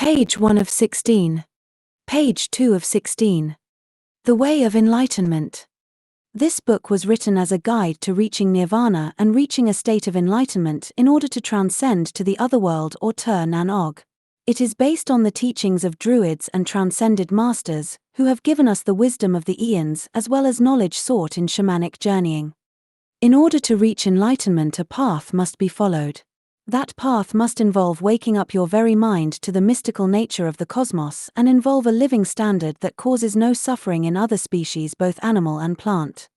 Page 1 of 16. Page 2 of 16. The Way of Enlightenment. This book was written as a guide to reaching nirvana and reaching a state of enlightenment in order to transcend to the other world or Tur Nan Og. It is based on the teachings of Druids and transcended masters, who have given us the wisdom of the eons as well as knowledge sought in shamanic journeying. In order to reach enlightenment, a path must be followed. That path must involve waking up your very mind to the mystical nature of the cosmos and involve a living standard that causes no suffering in other species, both animal and plant.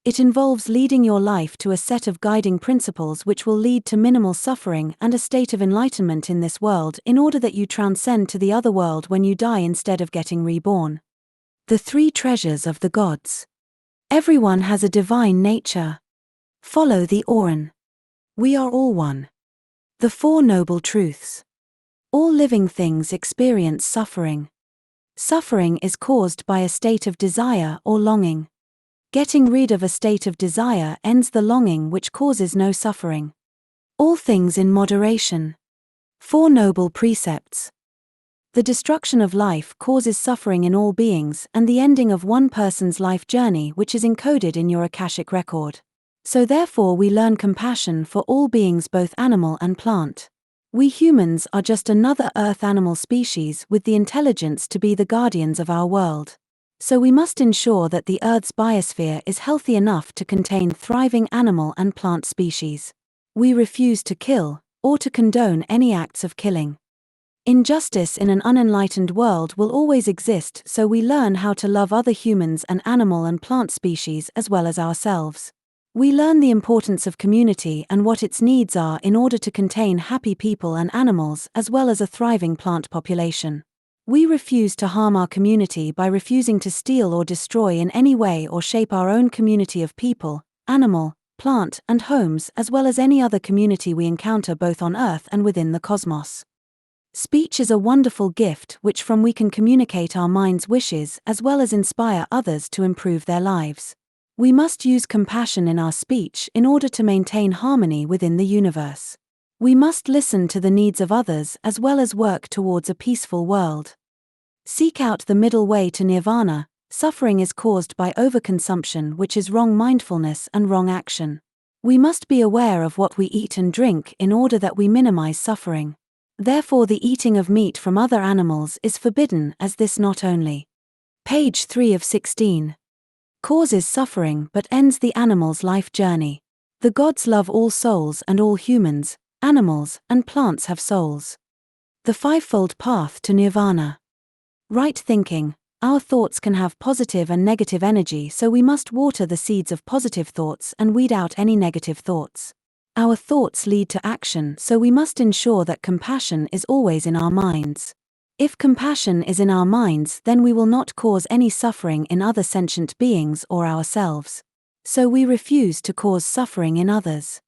It involves leading your life to a set of guiding principles which will lead to minimal suffering and a state of enlightenment in this world in order that you transcend to the other world when you die instead of getting reborn. The three treasures of the gods. Everyone has a divine nature. Follow the Oran. We are all one. The Four Noble Truths. All living things experience suffering. Suffering is caused by a state of desire or longing. Getting rid of a state of desire ends the longing, which causes no suffering. All things in moderation. Four Noble Precepts. The destruction of life causes suffering in all beings and the ending of one person's life journey, which is encoded in your Akashic record. So therefore we learn compassion for all beings, both animal and plant. We humans are just another earth animal species with the intelligence to be the guardians of our world. So we must ensure that the Earth's biosphere is healthy enough to contain thriving animal and plant species. We refuse to kill, or to condone any acts of killing. Injustice in an unenlightened world will always exist, so we learn how to love other humans and animal and plant species as well as ourselves. We learn the importance of community and what its needs are in order to contain happy people and animals as well as a thriving plant population. We refuse to harm our community by refusing to steal or destroy in any way or shape our own community of people, animal, plant, and homes as well as any other community we encounter both on Earth and within the cosmos. Speech is a wonderful gift which from we can communicate our mind's wishes as well as inspire others to improve their lives. We must use compassion in our speech in order to maintain harmony within the universe. We must listen to the needs of others as well as work towards a peaceful world. Seek out the middle way to nirvana. Suffering is caused by overconsumption, which is wrong mindfulness and wrong action. We must be aware of what we eat and drink in order that we minimize suffering. Therefore the eating of meat from other animals is forbidden, as this not only. Page 3 of 16. Causes suffering but ends the animal's life journey. The gods love all souls and all humans, animals, and plants have souls. The fivefold path to nirvana. Right thinking. Our thoughts can have positive and negative energy, so we must water the seeds of positive thoughts and weed out any negative thoughts. Our thoughts lead to action, so we must ensure that compassion is always in our minds. If compassion is in our minds, then we will not cause any suffering in other sentient beings or ourselves. So we refuse to cause suffering in others.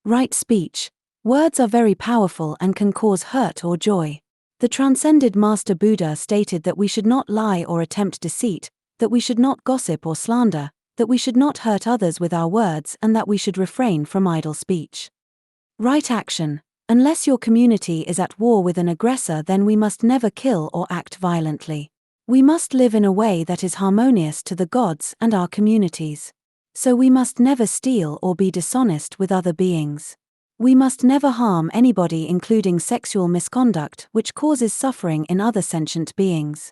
Right speech. Words are very powerful and can cause hurt or joy. The transcended Master Buddha stated that we should not lie or attempt deceit, that we should not gossip or slander, that we should not hurt others with our words, and that we should refrain from idle speech. Right action. Unless your community is at war with an aggressor, then we must never kill or act violently. We must live in a way that is harmonious to the gods and our communities. So we must never steal or be dishonest with other beings. We must never harm anybody, including sexual misconduct, which causes suffering in other sentient beings.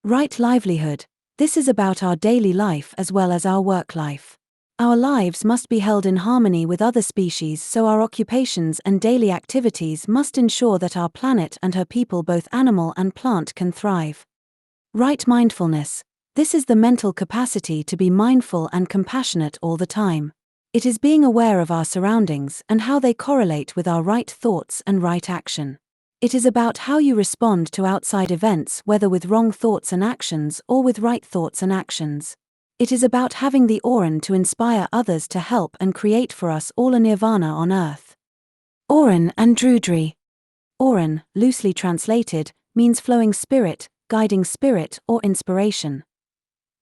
Right livelihood. This is about our daily life as well as our work life. Our lives must be held in harmony with other species, so our occupations and daily activities must ensure that our planet and her people, both animal and plant, can thrive. Right mindfulness. This is the mental capacity to be mindful and compassionate all the time. It is being aware of our surroundings and how they correlate with our right thoughts and right action. It is about how you respond to outside events, whether with wrong thoughts and actions or with right thoughts and actions. It is about having the Oran to inspire others to help and create for us all a nirvana on earth. Oran and Druidry. Oran, loosely translated, means flowing spirit, guiding spirit, or inspiration.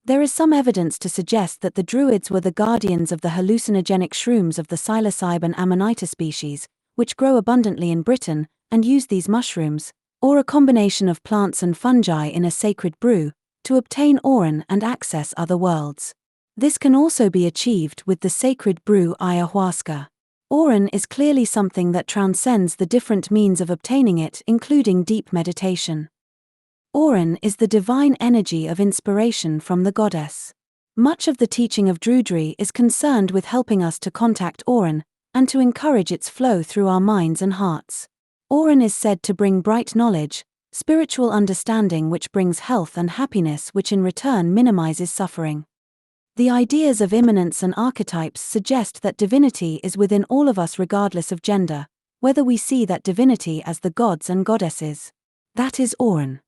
There is some evidence to suggest that the Druids were the guardians of the hallucinogenic shrooms of the psilocybe and amanita species, which grow abundantly in Britain, and use these mushrooms, or a combination of plants and fungi in a sacred brew, to obtain Auron and access other worlds. This can also be achieved with the sacred brew ayahuasca. Auron is clearly something that transcends the different means of obtaining it, including deep meditation. Auron is the divine energy of inspiration from the goddess. Much of the teaching of Druidry is concerned with helping us to contact Auron, and to encourage its flow through our minds and hearts. Auron is said to bring bright knowledge, spiritual understanding which brings health and happiness, which in return minimizes suffering. The ideas of immanence and archetypes suggest that divinity is within all of us regardless of gender, whether we see that divinity as the gods and goddesses. That is Auron.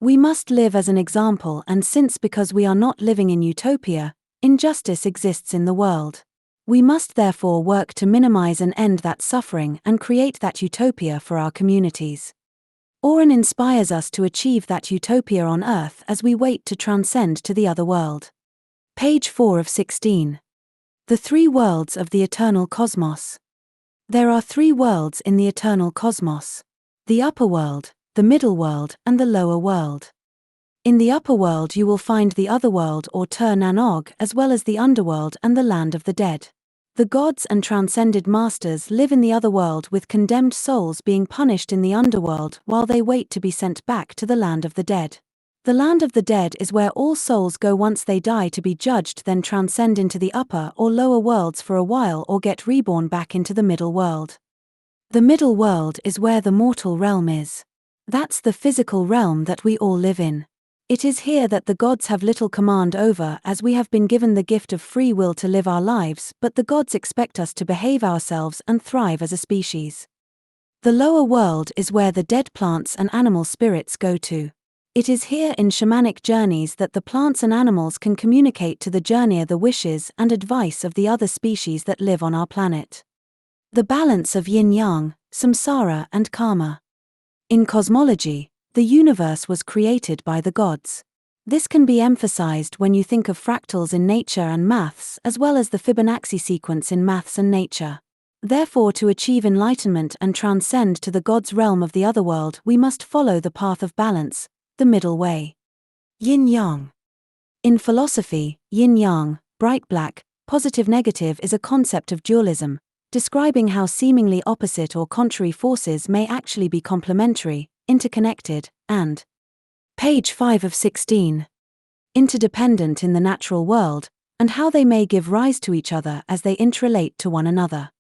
We must live as an example, and since because we are not living in utopia, injustice exists in the world. We must therefore work to minimize and end that suffering and create that utopia for our communities. Auron inspires us to achieve that utopia on Earth as we wait to transcend to the other world. Page 4 of 16. The three worlds of the eternal cosmos. There are three worlds in the eternal cosmos: the upper world, the middle world, and the lower world. In the upper world you will find the otherworld or Ter Nanog, as well as the underworld and the land of the dead. The gods and transcended masters live in the otherworld, with condemned souls being punished in the underworld while they wait to be sent back to the land of the dead. The land of the dead is where all souls go once they die to be judged, then transcend into the upper or lower worlds for a while or get reborn back into the middle world. The middle world is where the mortal realm is. That's the physical realm that we all live in. It is here that the gods have little command over, as we have been given the gift of free will to live our lives, but the gods expect us to behave ourselves and thrive as a species. The lower world is where the dead plants and animal spirits go to. It is here in shamanic journeys that the plants and animals can communicate to the journeyer the wishes and advice of the other species that live on our planet. The balance of yin-yang, samsara and karma. In cosmology, the universe was created by the gods. This can be emphasized when you think of fractals in nature and maths, as well as the Fibonacci sequence in maths and nature. Therefore, to achieve enlightenment and transcend to the gods' realm of the otherworld, we must follow the path of balance, the middle way. Yin-yang. In philosophy, yin-yang, bright-black, positive-negative is a concept of dualism, describing how seemingly opposite or contrary forces may actually be complementary, interconnected, and page 5 of 16. Interdependent in the natural world, and how they may give rise to each other as they interrelate to one another.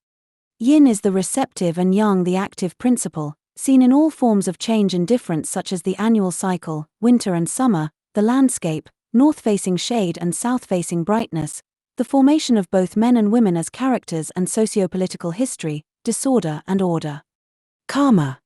Yin is the receptive and yang the active principle, seen in all forms of change and difference such as the annual cycle, winter and summer, the landscape, north-facing shade and south-facing brightness, the formation of both men and women as characters and sociopolitical history, disorder and order. Karma.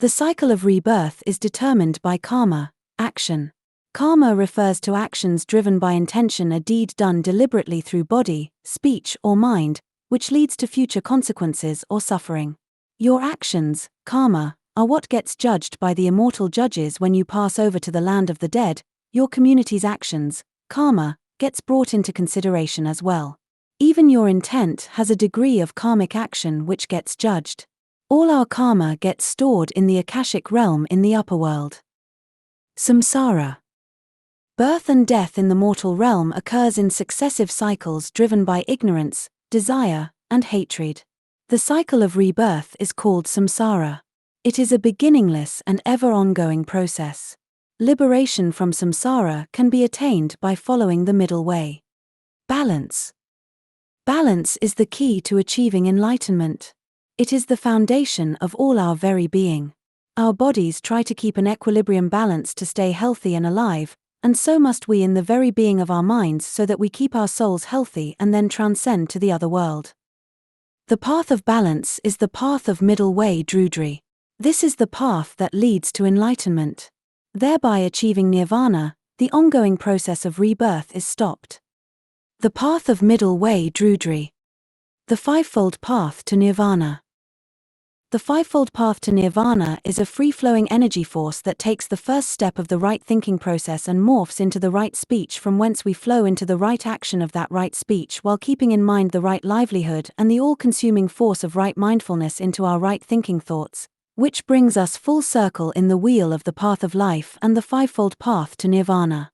The cycle of rebirth is determined by karma, action. Karma refers to actions driven by intention, a deed done deliberately through body, speech or mind, which leads to future consequences or suffering. Your actions, karma, are what gets judged by the immortal judges when you pass over to the land of the dead. Your community's actions, karma, gets brought into consideration as well. Even your intent has a degree of karmic action which gets judged. All our karma gets stored in the Akashic realm in the upper world. Samsara. Birth and death in the mortal realm occurs in successive cycles driven by ignorance, desire, and hatred. The cycle of rebirth is called samsara. It is a beginningless and ever-ongoing process. Liberation from samsara can be attained by following the middle way. Balance. Balance is the key to achieving enlightenment. It is the foundation of all our very being. Our bodies try to keep an equilibrium balance to stay healthy and alive, and so must we in the very being of our minds, so that we keep our souls healthy and then transcend to the other world. The path of balance is the path of middle way Druidry. This is the path that leads to enlightenment. Thereby achieving nirvana, the ongoing process of rebirth is stopped. The path of middle way Druidry. The fivefold path to nirvana. The fivefold path to nirvana is a free-flowing energy force that takes the first step of the right thinking process and morphs into the right speech, from whence we flow into the right action of that right speech while keeping in mind the right livelihood and the all-consuming force of right mindfulness into our right thinking thoughts, which brings us full circle in the wheel of the path of life and the fivefold path to nirvana.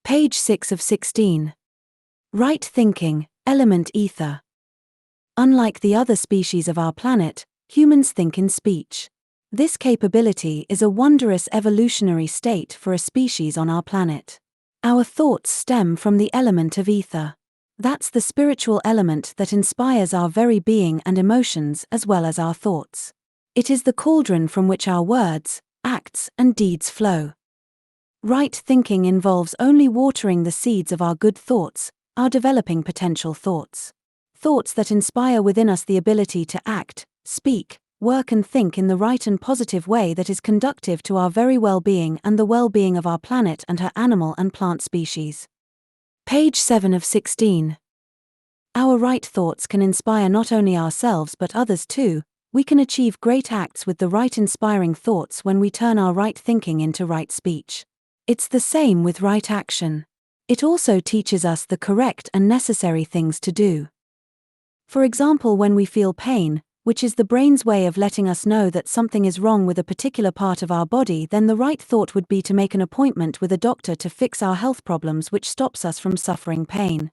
Page 6 of 16. Right thinking, element ether. Unlike the other species of our planet, humans think in speech. This capability is a wondrous evolutionary state for a species on our planet. Our thoughts stem from the element of ether. That's the spiritual element that inspires our very being and emotions as well as our thoughts. It is the cauldron from which our words, acts, and deeds flow. Right thinking involves only watering the seeds of our good thoughts, our developing potential thoughts. Thoughts that inspire within us the ability to act, speak, work and think in the right and positive way that is conducive to our very well-being and the well-being of our planet and her animal and plant species. Page 7 of 16. Our right thoughts can inspire not only ourselves but others too. We can achieve great acts with the right inspiring thoughts when we turn our right thinking into right speech. It's the same with right action. It also teaches us the correct and necessary things to do. For example, when we feel pain, which is the brain's way of letting us know that something is wrong with a particular part of our body, then the right thought would be to make an appointment with a doctor to fix our health problems, which stops us from suffering pain.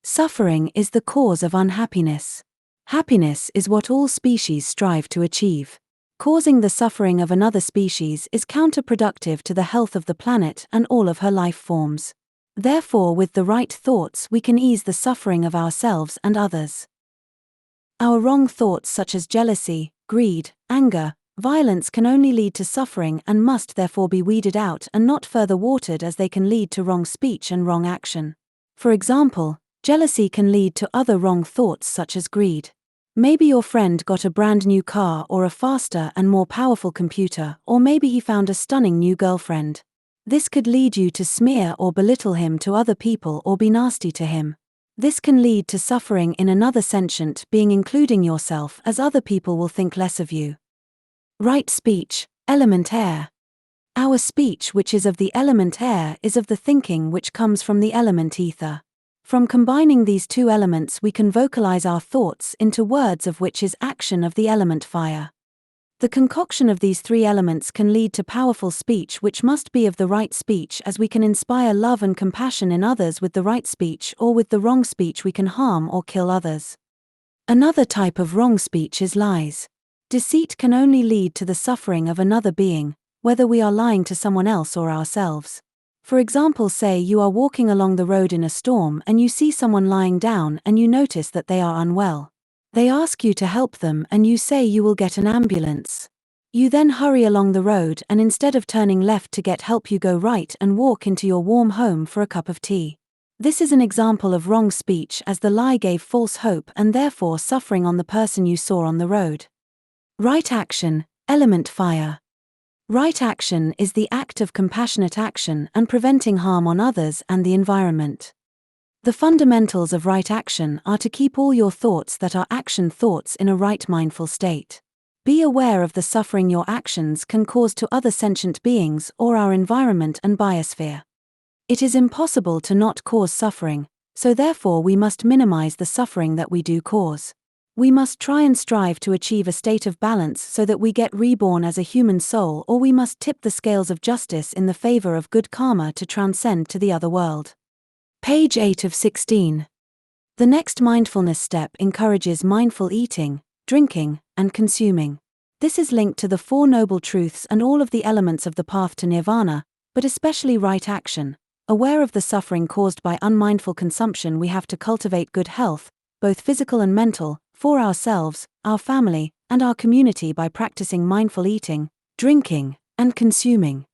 Suffering is the cause of unhappiness. Happiness is what all species strive to achieve. Causing the suffering of another species is counterproductive to the health of the planet and all of her life forms. Therefore, with the right thoughts, we can ease the suffering of ourselves and others. Our wrong thoughts such as jealousy, greed, anger, violence can only lead to suffering and must therefore be weeded out and not further watered, as they can lead to wrong speech and wrong action. For example, jealousy can lead to other wrong thoughts such as greed. Maybe your friend got a brand new car or a faster and more powerful computer, or maybe he found a stunning new girlfriend. This could lead you to smear or belittle him to other people or be nasty to him. This can lead to suffering in another sentient being, including yourself, as other people will think less of you. Right speech, element air. Our speech, which is of the element air, is of the thinking which comes from the element ether. From combining these two elements, we can vocalize our thoughts into words, of which is action of the element fire. The concoction of these three elements can lead to powerful speech, which must be of the right speech, as we can inspire love and compassion in others with the right speech, or with the wrong speech we can harm or kill others. Another type of wrong speech is lies. Deceit can only lead to the suffering of another being, whether we are lying to someone else or ourselves. For example, say you are walking along the road in a storm and you see someone lying down and you notice that they are unwell. They ask you to help them and you say you will get an ambulance. You then hurry along the road and instead of turning left to get help, you go right and walk into your warm home for a cup of tea. This is an example of wrong speech, as the lie gave false hope and therefore suffering on the person you saw on the road. Right action, element fire. Right action is the act of compassionate action and preventing harm on others and the environment. The fundamentals of right action are to keep all your thoughts that are action thoughts in a right mindful state. Be aware of the suffering your actions can cause to other sentient beings or our environment and biosphere. It is impossible to not cause suffering, so therefore we must minimize the suffering that we do cause. We must try and strive to achieve a state of balance so that we get reborn as a human soul, or we must tip the scales of justice in the favor of good karma to transcend to the other world. Page 8 of 16. The next mindfulness step encourages mindful eating, drinking, and consuming. This is linked to the Four Noble Truths and all of the elements of the path to nirvana, but especially right action. Aware of the suffering caused by unmindful consumption, we have to cultivate good health, both physical and mental, for ourselves, our family, and our community by practicing mindful eating, drinking, and consuming.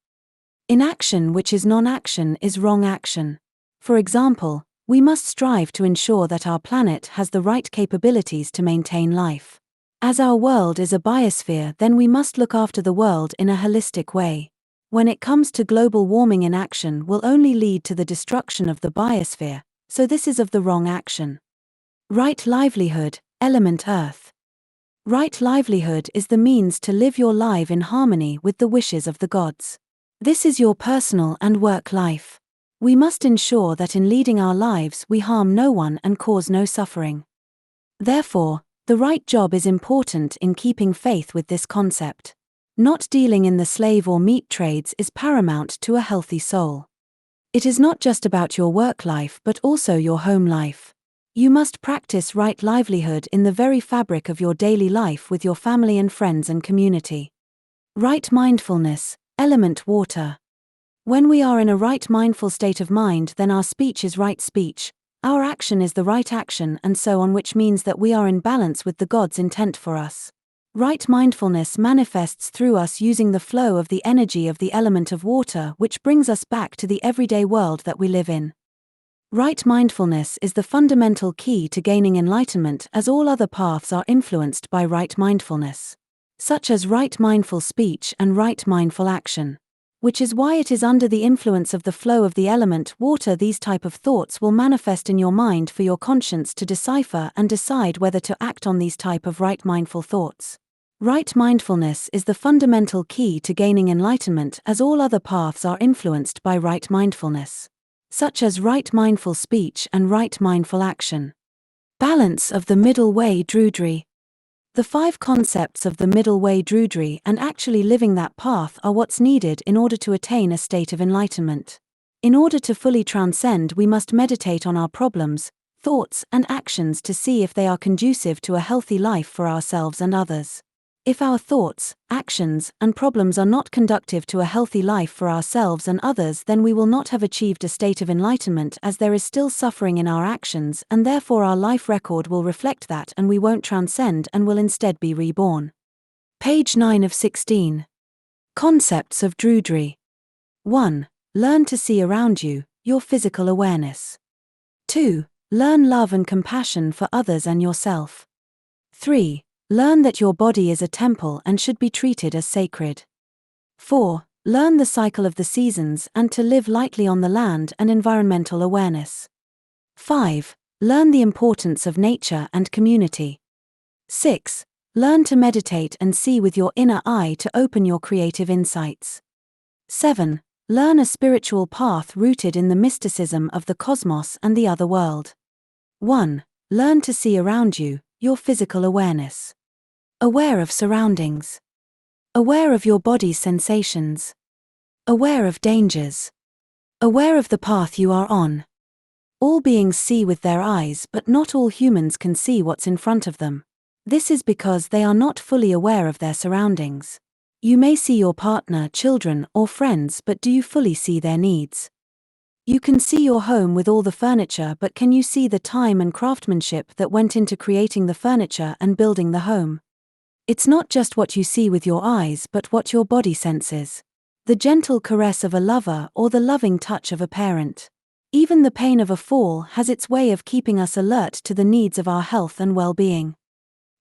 Inaction, which is non-action, is wrong action. For example, we must strive to ensure that our planet has the right capabilities to maintain life. As our world is a biosphere, then we must look after the world in a holistic way. When it comes to global warming, inaction will only lead to the destruction of the biosphere, so this is of the wrong action. Right livelihood, element earth. Right livelihood is the means to live your life in harmony with the wishes of the gods. This is your personal and work life. We must ensure that in leading our lives we harm no one and cause no suffering. Therefore, The right job is important in keeping faith with this concept. Not dealing in the slave or meat trades is paramount to a healthy soul. It is not just about your work life but also your home life. You must practice right livelihood in the very fabric of your daily life with your family and friends and community. Right mindfulness, element water. When we are in a right mindful state of mind, then our speech is right speech, our action is the right action, and so on, which means that we are in balance with the God's intent for us. Right mindfulness manifests through us using the flow of the energy of the element of water, which brings us back to the everyday world that we live in. Right mindfulness is the fundamental key to gaining enlightenment, as all other paths are influenced by right mindfulness, such as right mindful speech and right mindful action. Which is why it is under the influence of the flow of the element water these type of thoughts will manifest in your mind for your conscience to decipher and decide whether to act on these type of right mindful thoughts. Right mindfulness is the fundamental key to gaining enlightenment, as all other paths are influenced by right mindfulness, such as right mindful speech and right mindful action. Balance of the middle way Druidry. The 5 concepts of the middle way Druidry and actually living that path are what's needed in order to attain a state of enlightenment. In order to fully transcend, we must meditate on our problems, thoughts, and actions to see if they are conducive to a healthy life for ourselves and others. If our thoughts, actions, and problems are not conducive to a healthy life for ourselves and others, then we will not have achieved a state of enlightenment, as there is still suffering in our actions, and therefore our life record will reflect that, and we won't transcend and will instead be reborn. Page 9 of 16. Concepts of Druidry. 1. Learn to see around you, your physical awareness. 2. Learn love and compassion for others and yourself. 3. Learn that your body is a temple and should be treated as sacred. 4. Learn the cycle of the seasons and to live lightly on the land and environmental awareness. 5. Learn the importance of nature and community. 6. Learn to meditate and see with your inner eye to open your creative insights. 7. Learn a spiritual path rooted in the mysticism of the cosmos and the other world. 1. Learn to see around you, your physical awareness. Aware of surroundings. Aware of your body's sensations. Aware of dangers. Aware of the path you are on. All beings see with their eyes, but not all humans can see what's in front of them. This is because they are not fully aware of their surroundings. You may see your partner, children, or friends, but do you fully see their needs? You can see your home with all the furniture, but can you see the time and craftsmanship that went into creating the furniture and building the home? It's not just what you see with your eyes, but what your body senses. The gentle caress of a lover or the loving touch of a parent. Even the pain of a fall has its way of keeping us alert to the needs of our health and well-being.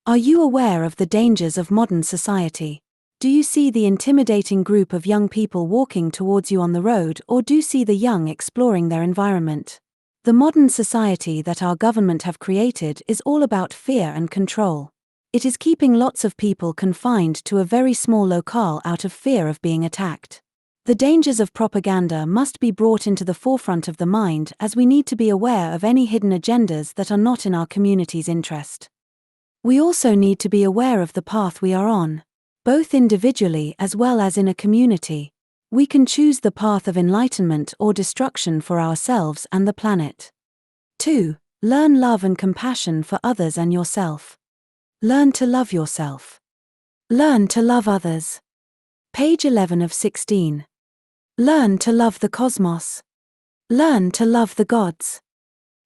Are you aware of the dangers of modern society? Do you see the intimidating group of young people walking towards you on the road, or do you see the young exploring their environment? The modern society that our government have created is all about fear and control. It is keeping lots of people confined to a very small locale out of fear of being attacked. The dangers of propaganda must be brought into the forefront of the mind, as we need to be aware of any hidden agendas that are not in our community's interest. We also need to be aware of the path we are on, both individually as well as in a community. We can choose the path of enlightenment or destruction for ourselves and the planet. 2. Learn love and compassion for others and yourself. Learn to love yourself. Learn to love others. Page 11 of 16. Learn to love the cosmos. Learn to love the gods.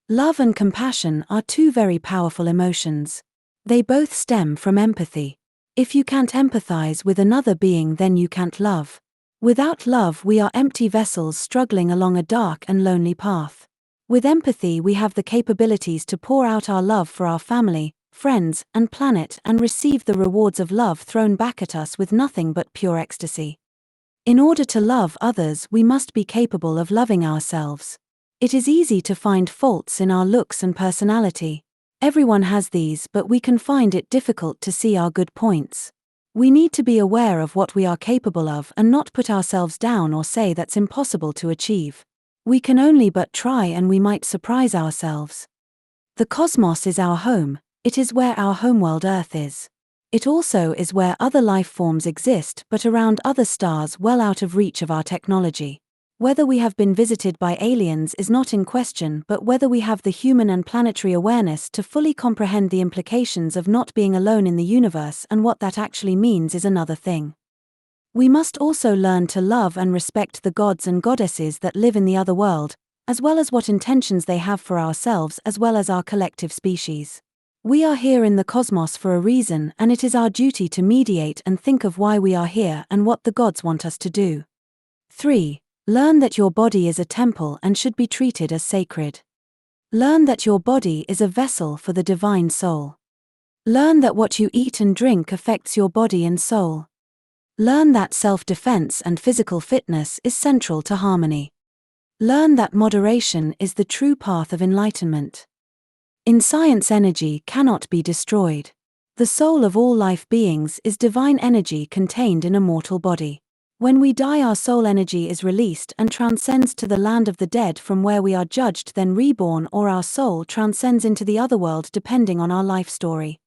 Love and compassion are 2 very powerful emotions. They both stem from empathy. If you can't empathize with another being, then you can't love. Without love, we are empty vessels struggling along a dark and lonely path. With empathy, we have the capabilities to pour out our love for our family, friends, and planet, and receive the rewards of love thrown back at us with nothing but pure ecstasy. In order to love others, we must be capable of loving ourselves. It is easy to find faults in our looks and personality. Everyone has these, but we can find it difficult to see our good points. We need to be aware of what we are capable of and not put ourselves down or say that's impossible to achieve. We can only but try, and we might surprise ourselves. The cosmos is our home, It is where our homeworld Earth is. It also is where other life forms exist, but around other stars well out of reach of our technology. Whether we have been visited by aliens is not in question, but whether we have the human and planetary awareness to fully comprehend the implications of not being alone in the universe and what that actually means is another thing. We must also learn to love and respect the gods and goddesses that live in the other world, as well as what intentions they have for ourselves as well as our collective species. We are here in the cosmos for a reason, and it is our duty to mediate and think of why we are here and what the gods want us to do. 3. Learn that your body is a temple and should be treated as sacred. Learn that your body is a vessel for the divine soul. Learn that what you eat and drink affects your body and soul. Learn that self-defense and physical fitness is central to harmony. Learn that moderation is the true path of enlightenment. In science, energy cannot be destroyed. The soul of all life beings is divine energy contained in a mortal body. When we die, our soul energy is released and transcends to the land of the dead, from where we are judged, then reborn, or our soul transcends into the other world depending on our life story.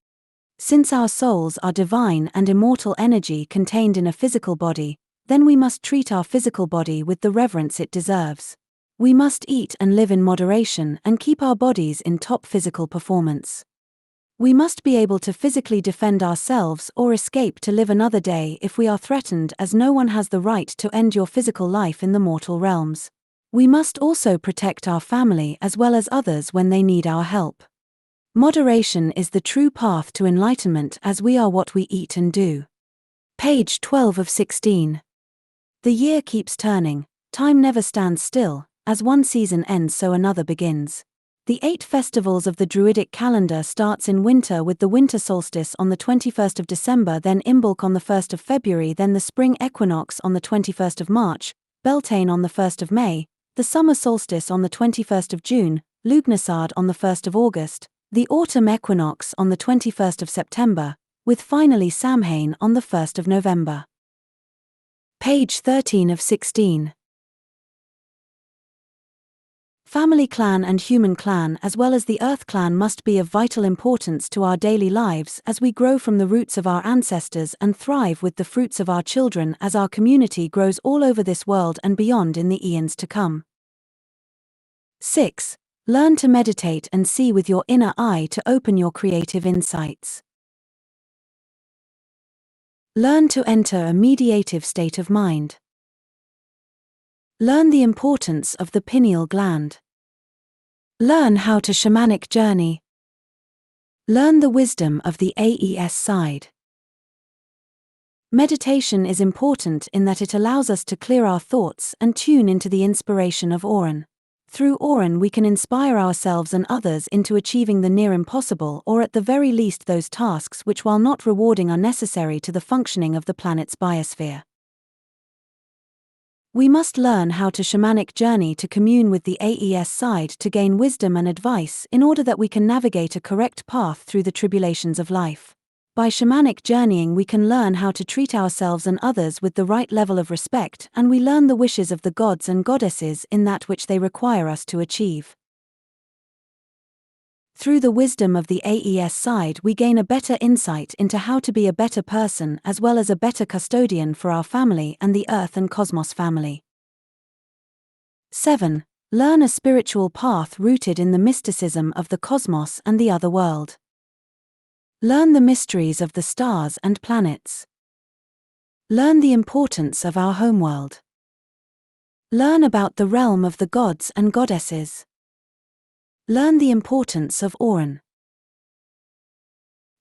Since our souls are divine and immortal energy contained in a physical body, then we must treat our physical body with the reverence it deserves. We must eat and live in moderation and keep our bodies in top physical performance. We must be able to physically defend ourselves or escape to live another day if we are threatened, as no one has the right to end your physical life in the mortal realms. We must also protect our family as well as others when they need our help. Moderation is the true path to enlightenment, as we are what we eat and do. Page 12 of 16. The year keeps turning, time never stands still, as one season ends so another begins. The 8 festivals of the Druidic calendar starts in winter with the winter solstice on the 21st of December, then Imbolc on the 1st of February, then the spring equinox on the 21st of March, Beltane on the 1st of May, the summer solstice on the 21st of June, Lughnasadh on the 1st of August, the autumn equinox on the 21st of September, with finally Samhain on the 1st of November. Page 13 of 16. Family clan and human clan as well as the earth clan must be of vital importance to our daily lives as we grow from the roots of our ancestors and thrive with the fruits of our children as our community grows all over this world and beyond in the eons to come. 6. Learn to meditate and see with your inner eye to open your creative insights. Learn to enter a mediative state of mind. Learn the importance of the pineal gland. Learn how to shamanic journey. Learn the wisdom of the AES side. Meditation is important in that it allows us to clear our thoughts and tune into the inspiration of Auran. Through Auran we can inspire ourselves and others into achieving the near impossible, or at the very least those tasks which, while not rewarding, are necessary to the functioning of the planet's biosphere. We must learn how to shamanic journey to commune with the AES side to gain wisdom and advice in order that we can navigate a correct path through the tribulations of life. By shamanic journeying we can learn how to treat ourselves and others with the right level of respect, and we learn the wishes of the gods and goddesses in that which they require us to achieve. Through the wisdom of the AES side we gain a better insight into how to be a better person as well as a better custodian for our family and the Earth and Cosmos family. 7. Learn a spiritual path rooted in the mysticism of the cosmos and the other world. Learn the mysteries of the stars and planets. Learn the importance of our homeworld. Learn about the realm of the gods and goddesses. Learn the importance of Auran.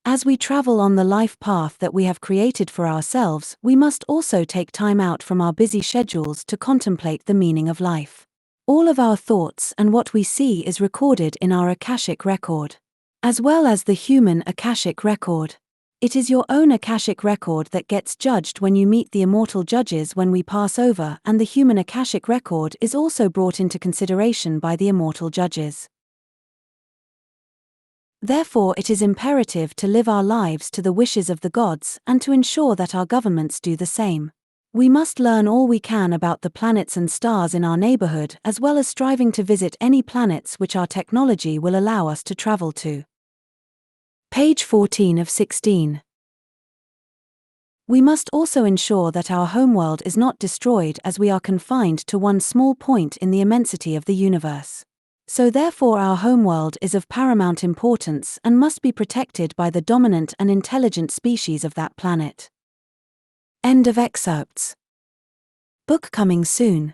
As we travel on the life path that we have created for ourselves, we must also take time out from our busy schedules to contemplate the meaning of life. All of our thoughts and what we see is recorded in our Akashic record, as well as the human Akashic record. It is your own Akashic record that gets judged when you meet the immortal judges when we pass over, and the human Akashic record is also brought into consideration by the immortal judges. Therefore it is imperative to live our lives to the wishes of the gods and to ensure that our governments do the same. We must learn all we can about the planets and stars in our neighborhood as well as striving to visit any planets which our technology will allow us to travel to. Page 14 of 16. We must also ensure that our homeworld is not destroyed as we are confined to one small point in the immensity of the universe. So therefore our homeworld is of paramount importance and must be protected by the dominant and intelligent species of that planet. End of excerpts. Book coming soon.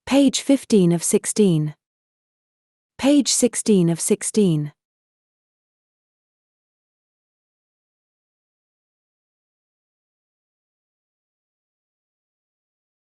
Page 15 of 16. Page 16 of 16.